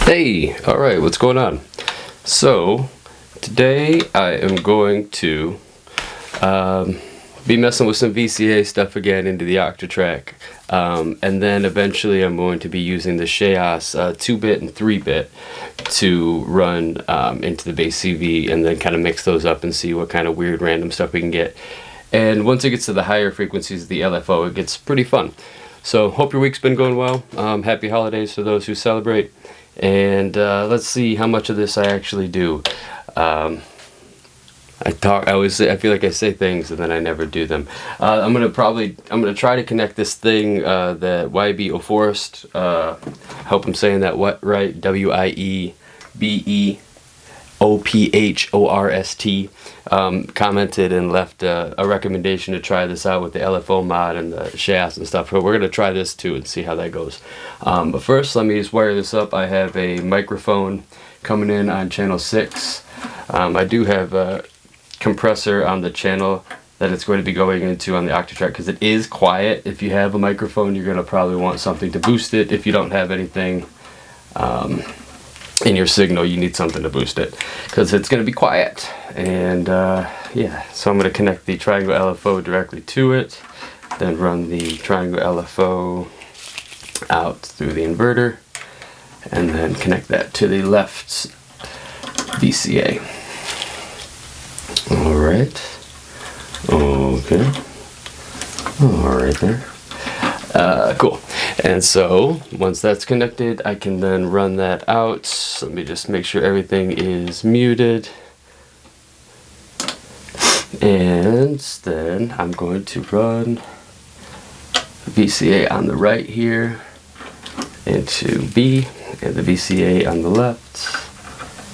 Hey, alright, what's going on? So, today I am going to be messing with some VCA stuff again into the Octatrack. And then eventually I'm going to be using the Shaos 2-bit and 3-bit to run into the bass CV and then kind of mix those up and see what kind of weird random stuff we can get. And once it gets to the higher frequencies of the LFO, it gets pretty fun. So, hope your week's been going well. Happy holidays to those who celebrate. And let's see how much of this I actually do. I feel like I say things and then I never do them. I'm gonna try to connect this thing, the Wiebe Ophorst. Hope I'm saying that right. WIEBE Ophorst commented and left a recommendation to try this out with the LFO mod and the Shaos and stuff. But we're gonna try this too and see how that goes. But first, let me just wire this up. I have a microphone coming in on channel 6. I do have a compressor on the channel that it's going to be going into on the Octatrack because it is quiet. If you have a microphone, you're gonna probably want something to boost it. If you don't have anything in your signal, you need something to boost it because it's going to be quiet. And yeah, so I'm going to connect the triangle LFO directly to it, then run the triangle LFO out through the inverter, and then connect that to the left VCA. Alright, okay, alright there. Cool. And so once that's connected, I can then run that out. Let me just make sure everything is muted. And then I'm going to run VCA on the right here into B, and the VCA on the left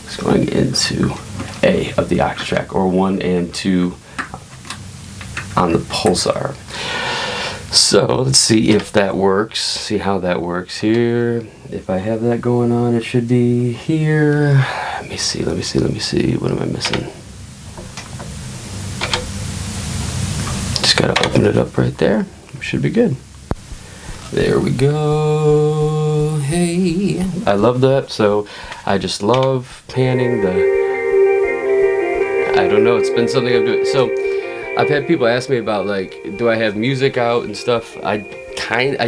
is going into A of the Octatrack, or 1 and 2 on the Pulsar. So let's see if that works, see how that works here. If I have that going on, it should be here. Let me see, what am I missing? Just gotta open it up right there. Should be good. There we go. Hey, I love that. So I just love panning I don't know, it's been something I'm doing. So I've had people ask me about, like, do I have music out and stuff? I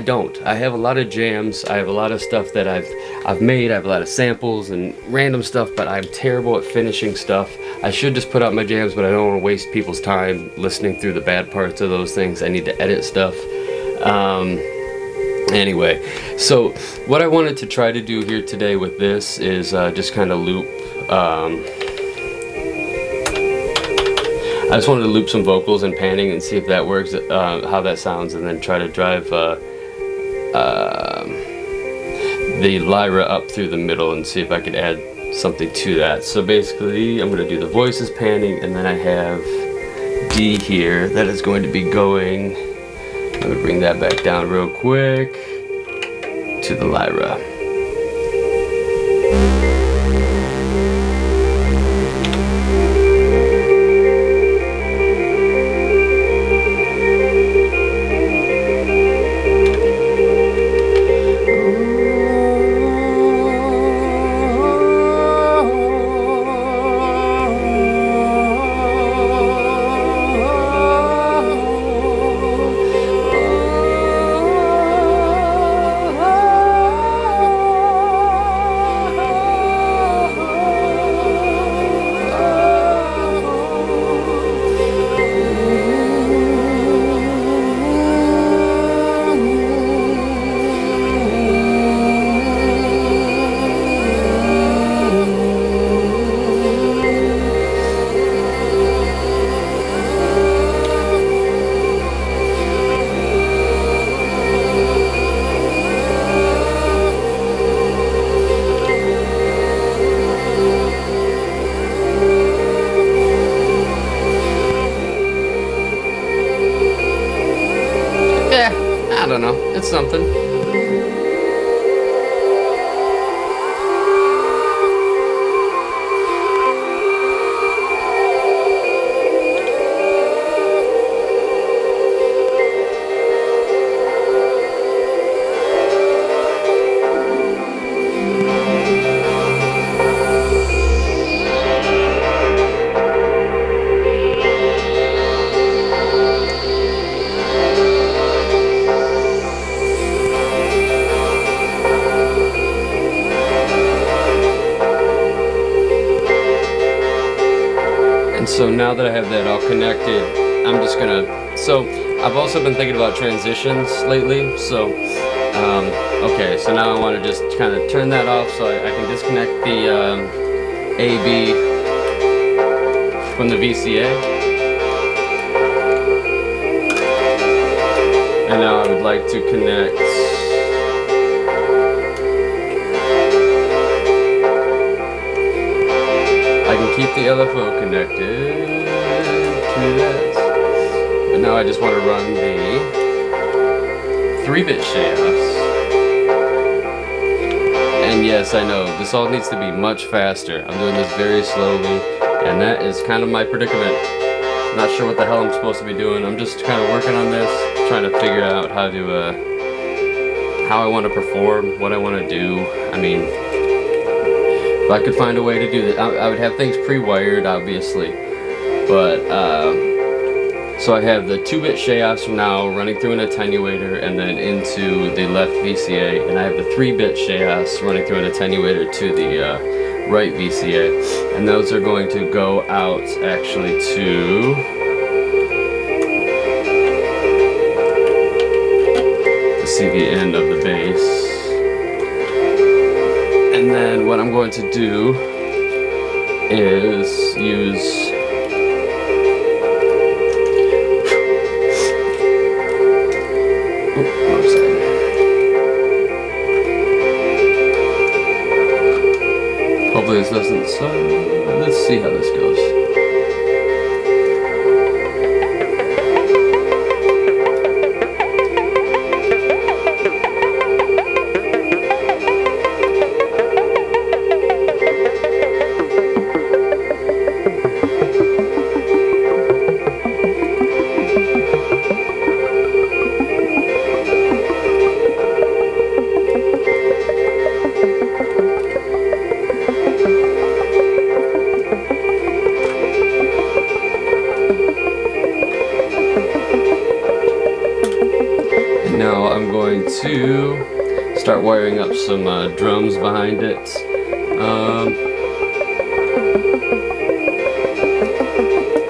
don't. I have a lot of jams. I have a lot of stuff that I've made. I have a lot of samples and random stuff, but I'm terrible at finishing stuff. I should just put out my jams, but I don't want to waste people's time listening through the bad parts of those things. I need to edit stuff. Anyway, so what I wanted to try to do here today with this is just kind of loop. I just wanted to loop some vocals and panning and see if that works, how that sounds, and then try to drive the lyra up through the middle and see if I could add something to that. So basically, I'm going to do the voices panning, and then I have D here that is going to be going, let me bring that back down real quick, to the lyra. I don't know, it's something. So now that I have that all connected, I'm just gonna, so I've also been thinking about transitions lately, so okay, so now I want to just kind of turn that off so I can disconnect the AB from the VCA. And now I would like to connect I can keep the LFO connected to that. But now I just want to run the 3-bit Shaos. And yes, I know, this all needs to be much faster. I'm doing this very slowly, and that is kind of my predicament. Not sure what the hell I'm supposed to be doing. I'm just kind of working on this, trying to figure out how to, how I want to perform, what I want to do. I mean, if I could find a way to do that, I would have things pre-wired, obviously. But, so I have the 2-bit Shaos now running through an attenuator and then into the left VCA, and I have the 3-bit Shaos running through an attenuator to the right VCA, and those are going to go out actually to the CV end of the bass. And then what I'm going to do is use hopefully this doesn't suck. Let's see how this goes. Now I'm going to start wiring up some drums behind it.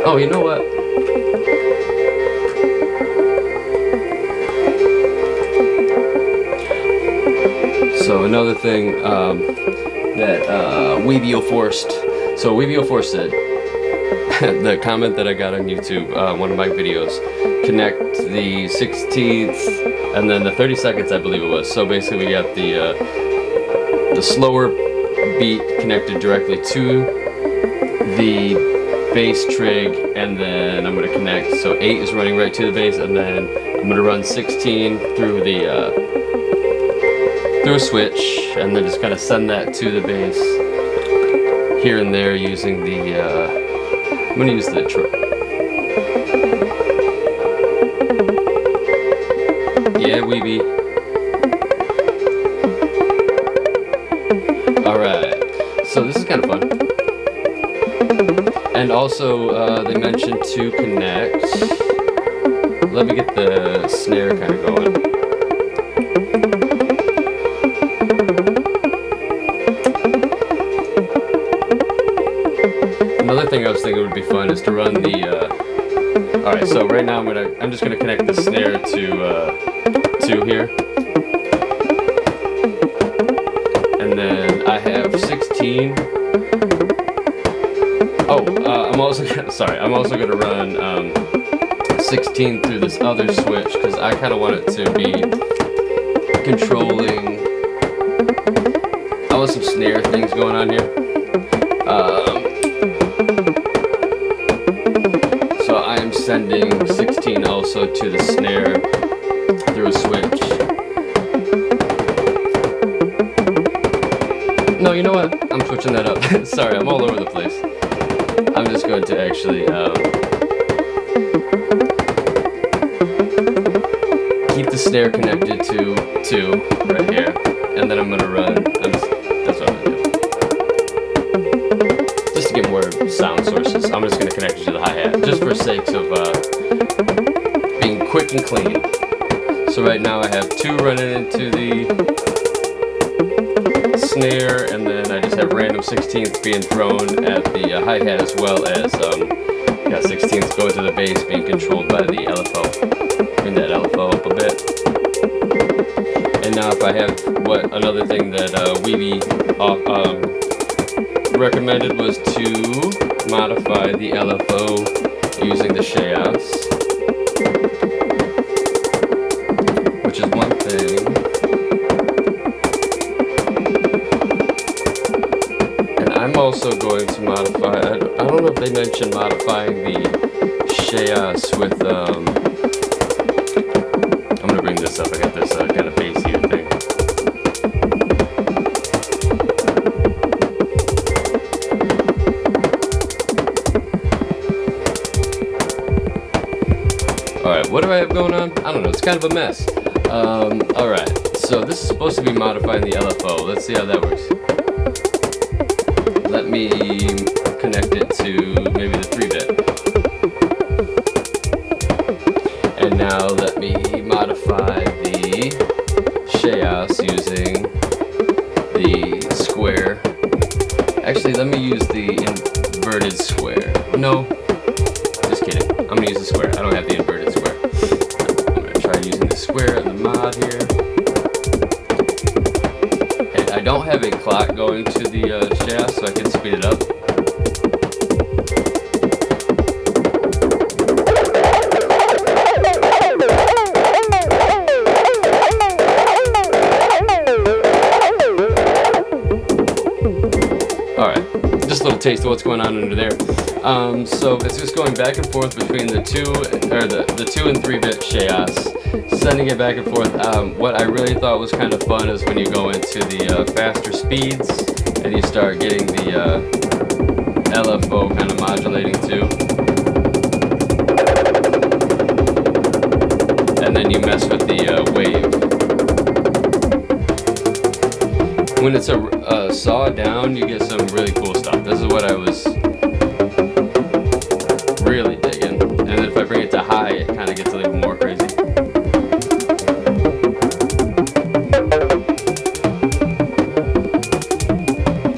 Oh, you know what? So another thing that Wiebe Ophorst, so Wiebe Ophorst said, the comment that I got on YouTube, one of my videos, connect the 16th and then the 30 seconds, I believe it was. So basically we got the slower beat connected directly to the bass trig, and then I'm going to connect, so 8 is running right to the bass, and then I'm going to run 16 through the through a switch, and then just kind of send that to the bass here and there using the I'm going to use the yeah, Wiebe. Alright, so this is kind of fun. And also, they mentioned to connect. Let me get the snare kind of going. Another thing I was thinking would be fun is to run the. Alright, so right now I'm just gonna connect the snare to here, and then I have 16. Oh, I'm also gonna run 16 through this other switch because I kind of want it to be controlling. I want some snare things going on here. So I am sending 16 also to the snare through a switch. No, you know what? I'm switching that up. Sorry, I'm all over the place. I'm just going to actually keep the snare connected to right here, and then I'm gonna run. That's what I'm gonna do. Just to get more sound sources, I'm just gonna connect it to the hi-hat, just for sakes of being quick and clean. So right now I have 2 running into the snare, and then I just have random 16th being thrown at the hi-hat, as well as got 16th going to the bass being controlled by the LFO. Bring that LFO up a bit. And now if I have another thing that Wiebe recommended was to modify the LFO using the Shaos, which is one thing. And I'm also going to modify, I don't know if they mentioned modifying the Shaos with, I'm going to bring this up, I got this kind of bassier thing. Alright, what do I have going on? I don't know, it's kind of a mess. Alright, so this is supposed to be modifying the LFO. Let's see how that works. Let me connect it to maybe the 3-bit. And now let me modify the Shaos using the square. Actually, let me use the inverted square. No, just kidding. I'm gonna use the square. I don't have the inverted square. I'm gonna try using the square in the mod here. And I don't have a clock going to the Shaos, so I can speed it up. Alright, just a little taste of what's going on under there. So it's just going back and forth between the 2 and 3-bit Shaos, sending it back and forth. What I really thought was kind of fun is when you go into the faster speeds and you start getting the LFO kind of modulating too. And then you mess with the wave. When it's a saw down, you get some really cool stuff. This is what I was really digging. And then if I bring it to high, it kind of gets a little more crazy.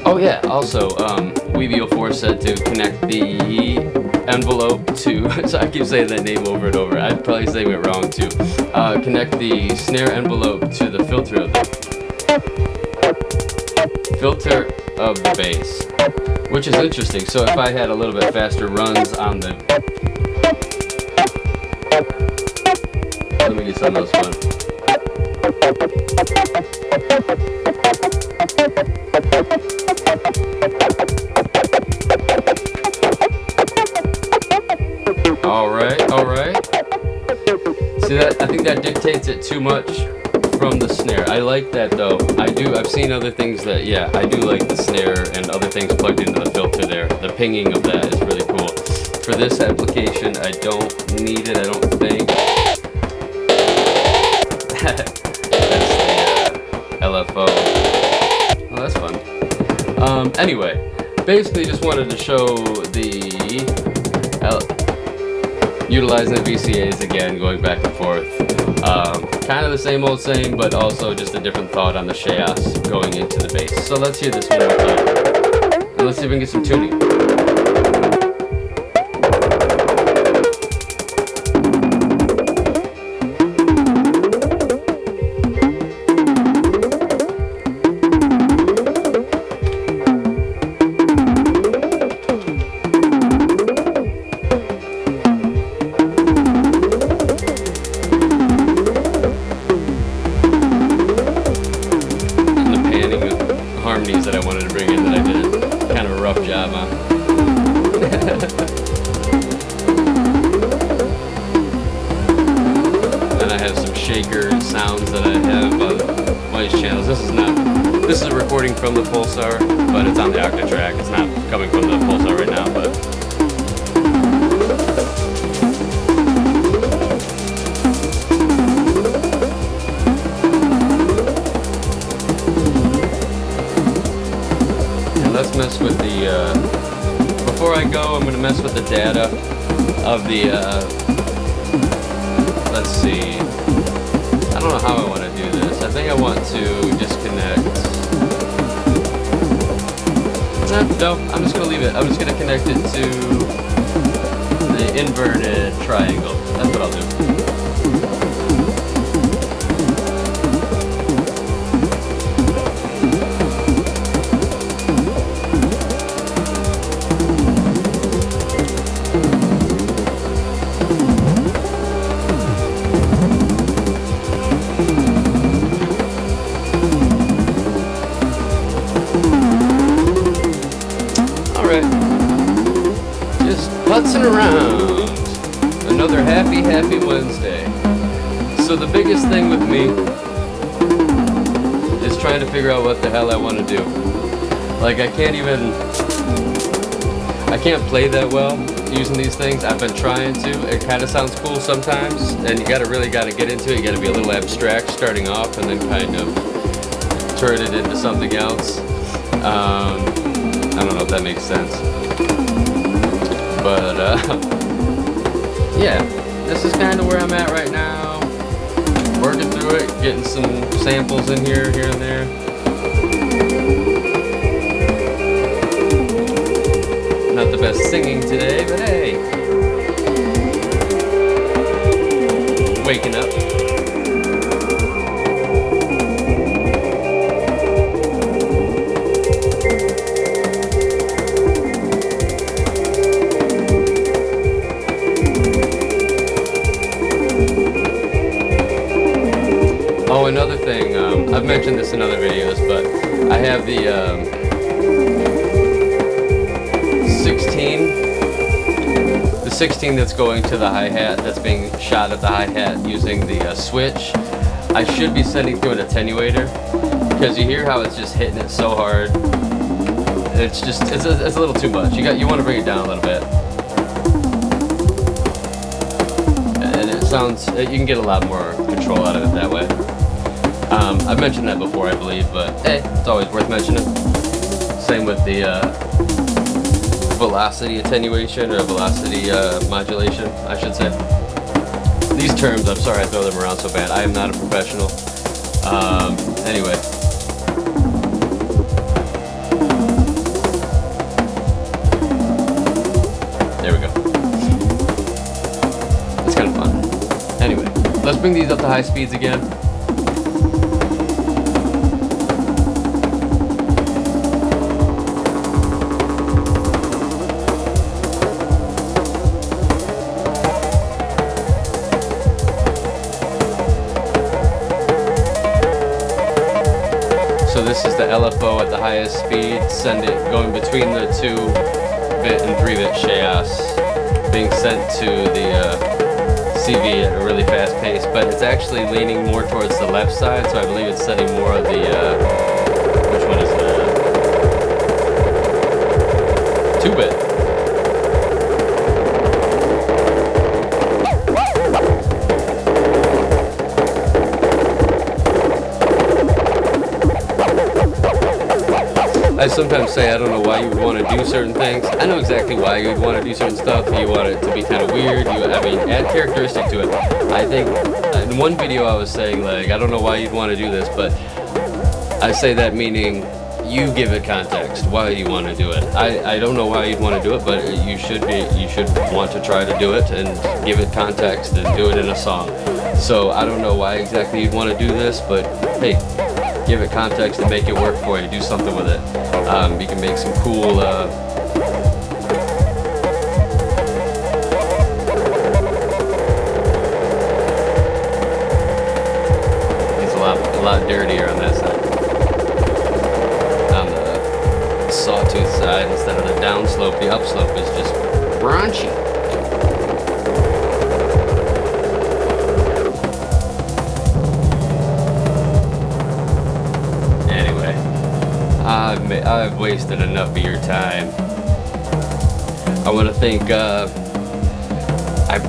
Oh yeah, also, Wiebe Ophorst said to connect the envelope to, so I keep saying that name over and over, I'd probably say it wrong too. Connect the snare envelope to the filter of the bass, which is interesting. So if I had a little bit faster runs on the, let me get some of those fun. All right. See that? I think that dictates it too much from the snare. I like that though. I've seen other things that, yeah, I do like the snare and other things plugged into the filter there. The pinging of that is really cool. For this application, I don't need it, I don't think. That's the LFO. Oh, that's fun. Anyway, basically just wanted to show the utilizing the VCAs again, going back and forth. Kind of the same old same, but also just a different thought on the Shaos going into the bass. So let's hear this one more time. And let's see if we can get some tuning. Harmonies that I wanted to bring in that I did kind of a rough job on. Then I have some shaker sounds that I have on voice channels. This is a recording from the Pulsar, but it's on the Octa track. It's not coming from the Pulsar right now, but let's mess with the, before I go, I'm going to mess with the data of the, let's see, I don't know how I want to do this. I think I want to disconnect No, I'm just gonna leave it. I'm just gonna connect it to the inverted triangle. That's what I'll do. Just putzing around. Another happy Wednesday. So the biggest thing with me is trying to figure out what the hell I want to do. Like I can't play that well using these things. I've been trying to. It kind of sounds cool sometimes, and you really gotta get into it. You gotta be a little abstract starting off, and then kind of turn it into something else. I don't know if that makes sense. But, yeah, this is kind of where I'm at right now. Working through it, getting some samples in here and there. Not the best singing today, but hey. Waking up. Oh, another thing, I've mentioned this in other videos, but I have the 16 that's going to the hi-hat, that's being shot at the hi-hat using the switch. I should be sending through an attenuator, because you hear how it's just hitting it so hard. It's a little too much. You want to bring it down a little bit. And it sounds, you can get a lot more control out of it that way. I've mentioned that before, I believe, but hey, it's always worth mentioning. Same with the velocity attenuation, or velocity modulation, I should say. These terms, I'm sorry I throw them around so bad. I am not a professional. Anyway. There we go. It's kind of fun. Anyway, let's bring these up to high speeds again. So this is the LFO at the highest speed. Send it going between the 2-bit and 3-bit Shaos, being sent to the CV at a really fast pace, but it's actually leaning more towards the left side, so I believe it's sending more of the, which one is that? 2-bit. I sometimes say I don't know why you would want to do certain things. I know exactly why you would want to do certain stuff. You want it to be kind of weird. I mean, add characteristic to it. I think in one video I was saying, like, I don't know why you'd want to do this, but I say that meaning you give it context why you want to do it. I don't know why you'd want to do it, but you should want to try to do it and give it context and do it in a song. So I don't know why exactly you'd want to do this, but hey, give it context and make it work for you. Do something with it. You can make some cool it's a lot dirtier on that side. On the sawtooth side, instead of the downslope, the upslope is just raunchy. I've wasted enough of your time. I want to thank, I'm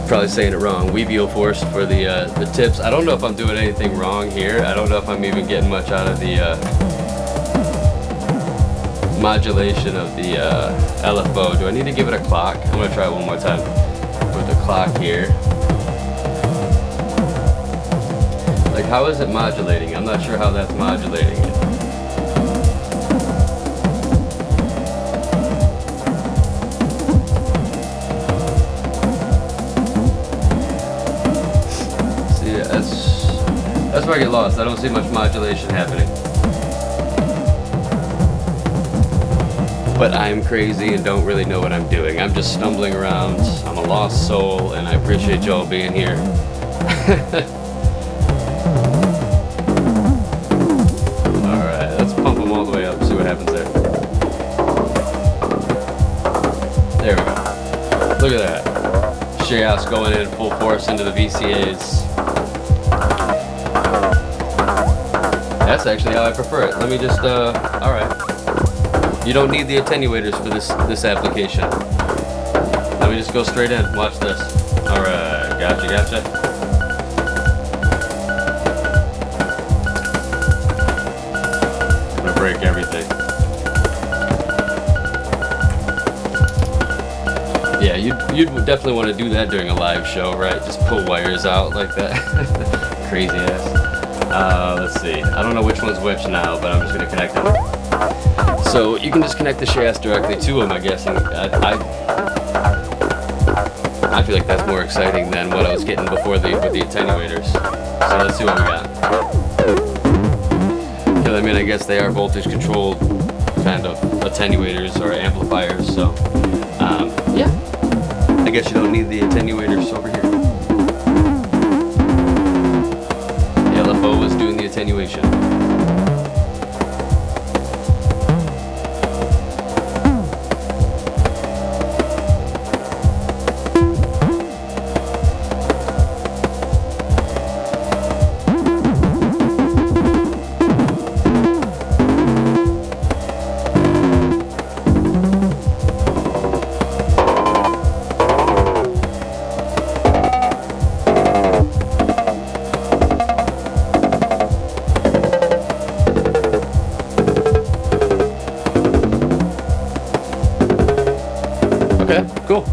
probably saying it wrong, Wiebe Ophorst for the tips. I don't know if I'm doing anything wrong here. I don't know if I'm even getting much out of the modulation of the LFO. Do I need to give it a clock? I'm going to try it one more time with the clock here. Like, how is it modulating? I'm not sure how that's modulating it. I get lost. I don't see much modulation happening. But I'm crazy and don't really know what I'm doing. I'm just stumbling around. I'm a lost soul, and I appreciate y'all being here. Alright, let's pump them all the way up, see what happens there. There we go. Look at that. Shaos going in full force into the VCAs. That's actually how I prefer it. Let me just, alright. You don't need the attenuators for this application. Let me just go straight in. Watch this. Alright, gotcha. I'm gonna break everything. Yeah, you'd definitely want to do that during a live show, right? Just pull wires out like that. Crazy ass. Let's see. I don't know which one's which now, but I'm just gonna connect them. So you can just connect the Shaos directly to them, I'm guessing. I feel like that's more exciting than what I was getting before with the attenuators. So let's see what we got. Because I mean, I guess they are voltage controlled kind of attenuators or amplifiers. So yeah, I guess you don't need the attenuators over here. The LFO was doing the attenuation. Okay, cool.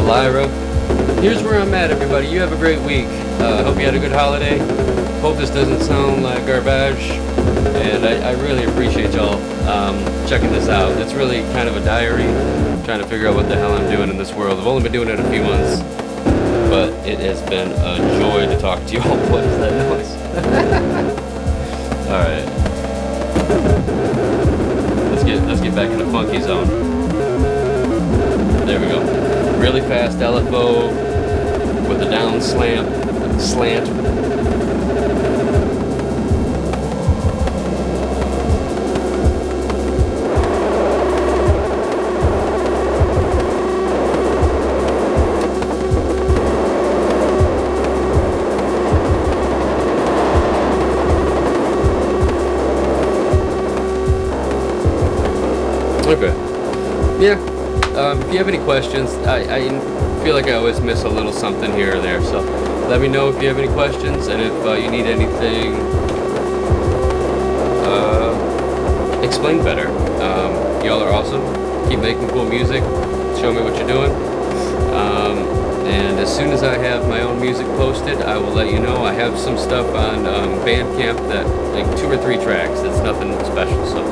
Lyra. Here's where I'm at, everybody. You have a great week. Hope you had a good holiday. Hope this doesn't sound like garbage. And I really appreciate y'all checking this out. It's really kind of a diary. I'm trying to figure out what the hell I'm doing in this world. I've only been doing it a few months, but it has been a joy to talk to y'all. What is that noise? Alright. Let's get back in the funky zone. There we go. Really fast LFO with a down slant. Okay. Yeah. If you have any questions, I feel like I always miss a little something here or there, so let me know if you have any questions, and if you need anything explained better. Y'all are awesome. Keep making cool music. Show me what you're doing. And as soon as I have my own music posted, I will let you know. I have some stuff on Bandcamp, that like 2 or 3 tracks. It's nothing special, so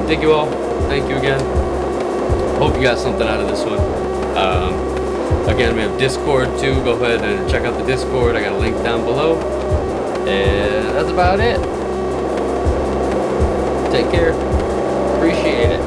thank you all. Thank you again. Hope you got something out of this one. Again, we have Discord too. Go ahead and check out the Discord. I got a link down below. And that's about it. Take care. Appreciate it.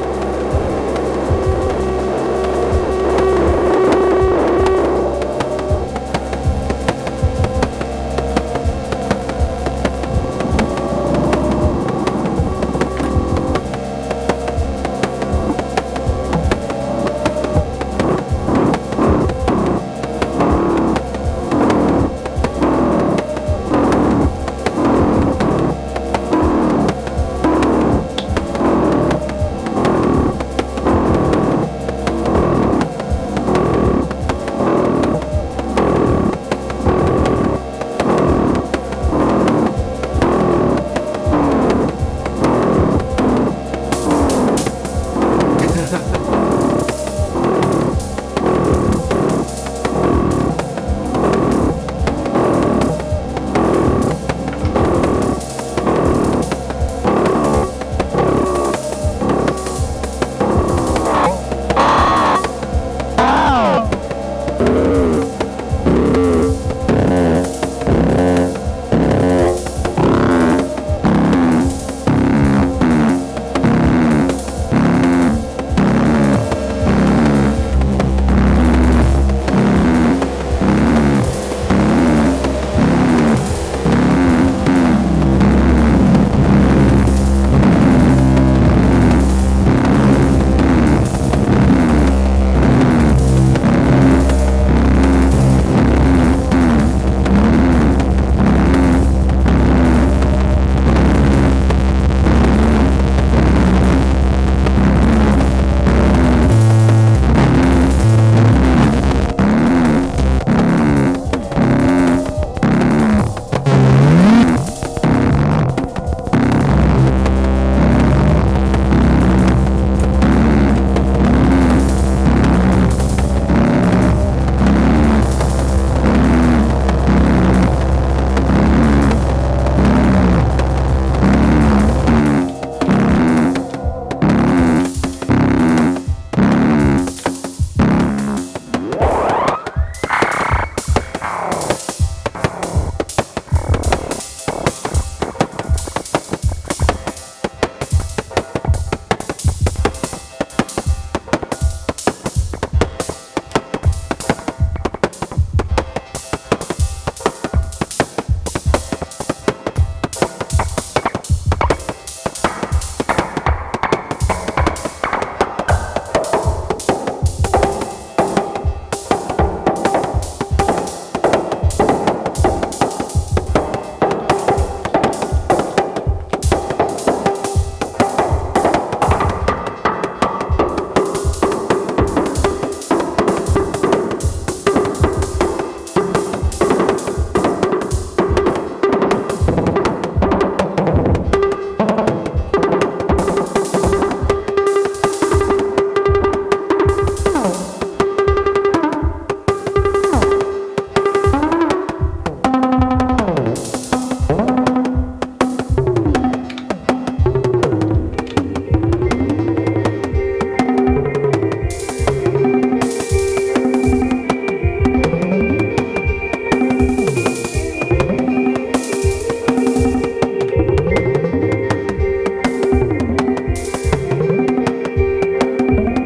Bye.